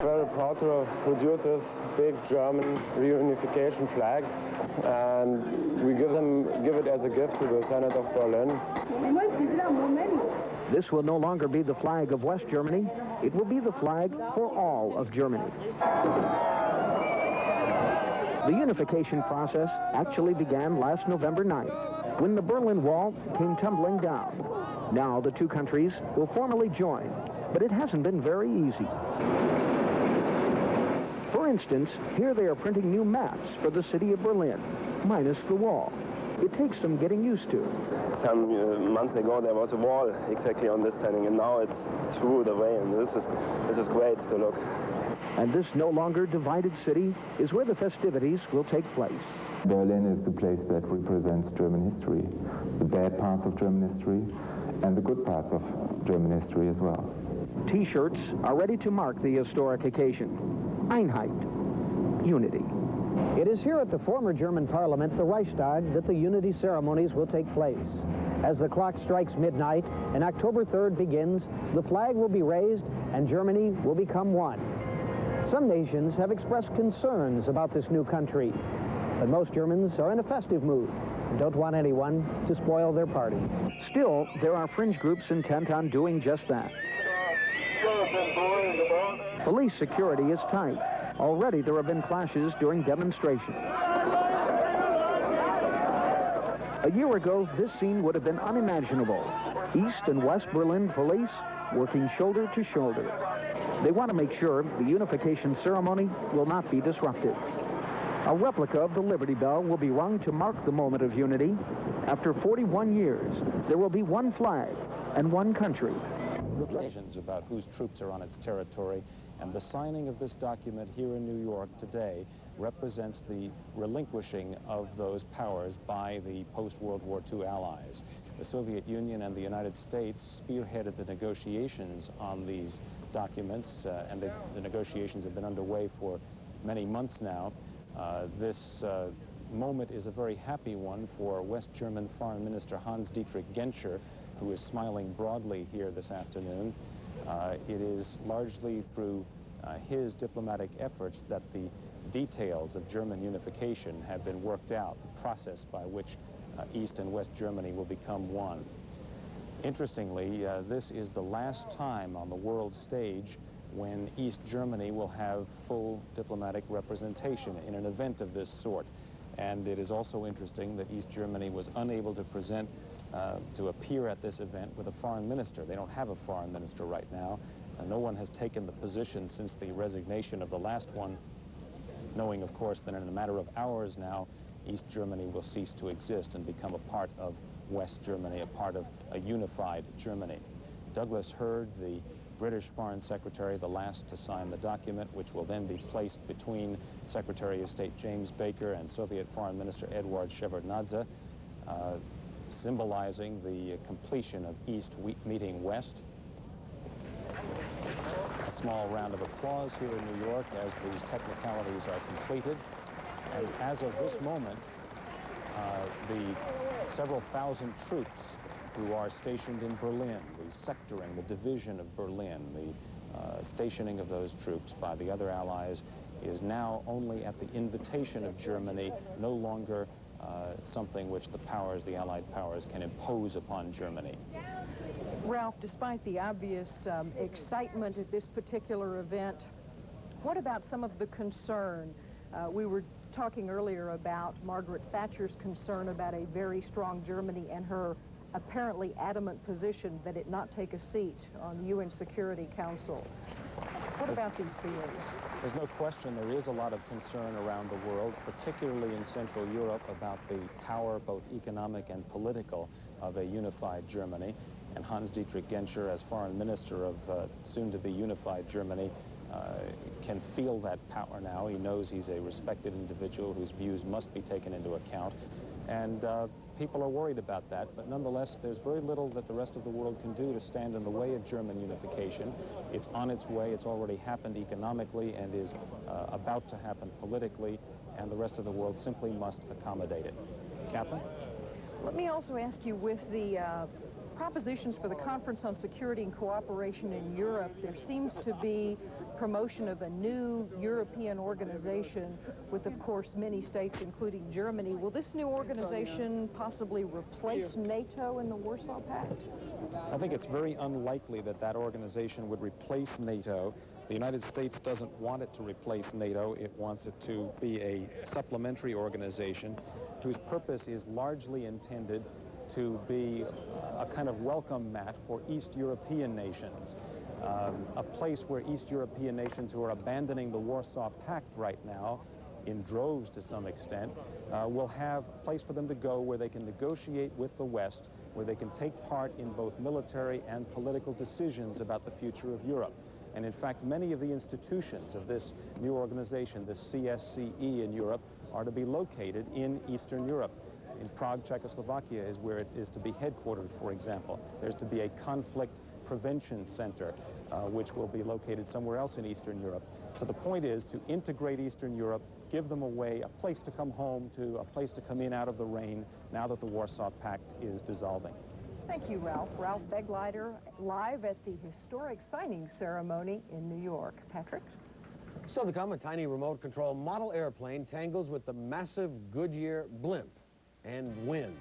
Very proud to produce this big German reunification flag, and we give it as a gift to the Senate of Berlin. This will no longer be the flag of West Germany. It will be the flag for all of Germany. The unification process actually began last November 9th, when the Berlin Wall came tumbling down. Now the two countries will formally join, but it hasn't been very easy. For instance, here they are printing new maps for the city of Berlin, minus the wall. It takes some getting used to. Some months ago there was a wall exactly on this turning, and now it's through the way, and this is great to look. And this no longer divided city is where the festivities will take place. Berlin is the place that represents German history, the bad parts of German history, and the good parts of German history as well. T-shirts are ready to mark the historic occasion. Einheit, unity. It is here at the former German parliament, the Reichstag, that the unity ceremonies will take place. As the clock strikes midnight and October 3rd begins, the flag will be raised and Germany will become one. Some nations have expressed concerns about this new country, but most Germans are in a festive mood and don't want anyone to spoil their party. Still, there are fringe groups intent on doing just that. Police security is tight. Already there have been clashes during demonstrations. A year ago, this scene would have been unimaginable. East and West Berlin police working shoulder to shoulder. They want to make sure the unification ceremony will not be disrupted. A replica of the Liberty Bell will be rung to mark the moment of unity. After 41 years, there will be one flag and one country. Decisions about whose troops are on its territory, and the signing of this document here in New York today represents the relinquishing of those powers by the post-World War II allies. The Soviet Union and the United States spearheaded the negotiations on these documents, and the negotiations have been underway for many months now. This moment is a very happy one for West German Foreign Minister Hans-Dietrich Genscher, who is smiling broadly here this afternoon. It is largely through his diplomatic efforts that the details of German unification have been worked out, the process by which East and West Germany will become one. Interestingly, this is the last time on the world stage when East Germany will have full diplomatic representation in an event of this sort. And it is also interesting that East Germany was unable to to appear at this event with a foreign minister. They don't have a foreign minister right now. No one has taken the position since the resignation of the last one, knowing, of course, that in a matter of hours now, East Germany will cease to exist and become a part of West Germany, a part of a unified Germany. Douglas Hurd, the British Foreign Secretary, the last to sign the document, which will then be placed between Secretary of State James Baker and Soviet Foreign Minister Eduard Shevardnadze, symbolizing the completion of East meeting West. A small round of applause here in New York as these technicalities are completed. And as of this moment, the several thousand troops who are stationed in Berlin, the sectoring, the division of Berlin, the stationing of those troops by the other allies is now only at the invitation of Germany, no longer something which the Allied powers, can impose upon Germany. Ralph, despite the obvious excitement at this particular event, what about some of the concern? We were talking earlier about Margaret Thatcher's concern about a very strong Germany and her apparently adamant position that it not take a seat on the UN Security Council. What about these feelings? There's no question there is a lot of concern around the world, particularly in Central Europe, about the power, both economic and political, of a unified Germany. And Hans-Dietrich Genscher, as foreign minister of soon-to-be unified Germany, can feel that power now. He knows he's a respected individual whose views must be taken into account. And people are worried about that, but nonetheless, there's very little that the rest of the world can do to stand in the way of German unification. It's on its way. It's already happened economically and is about to happen politically, and the rest of the world simply must accommodate it. Catherine? Let me also ask you, with the propositions for the Conference on Security and Cooperation in Europe, there seems to be promotion of a new European organization with, of course, many states, including Germany. Will this new organization possibly replace NATO in the Warsaw Pact? I think it's very unlikely that that organization would replace NATO. The United States doesn't want it to replace NATO. It wants it to be a supplementary organization whose purpose is largely intended to be a kind of welcome mat for East European nations, a place where East European nations who are abandoning the Warsaw Pact right now, in droves to some extent, will have a place for them to go where they can negotiate with the West, where they can take part in both military and political decisions about the future of Europe. And in fact, many of the institutions of this new organization, the CSCE in Europe, are to be located in Eastern Europe. In Prague, Czechoslovakia is where it is to be headquartered, for example. There's to be a conflict prevention center, which will be located somewhere else in Eastern Europe. So the point is to integrate Eastern Europe, give them a way, a place to come home to, a place to come in out of the rain now that the Warsaw Pact is dissolving. Thank you, Ralph. Ralph Begleiter, live at the historic signing ceremony in New York. Patrick? Still to come, a tiny remote control model airplane tangles with the massive Goodyear blimp and wins.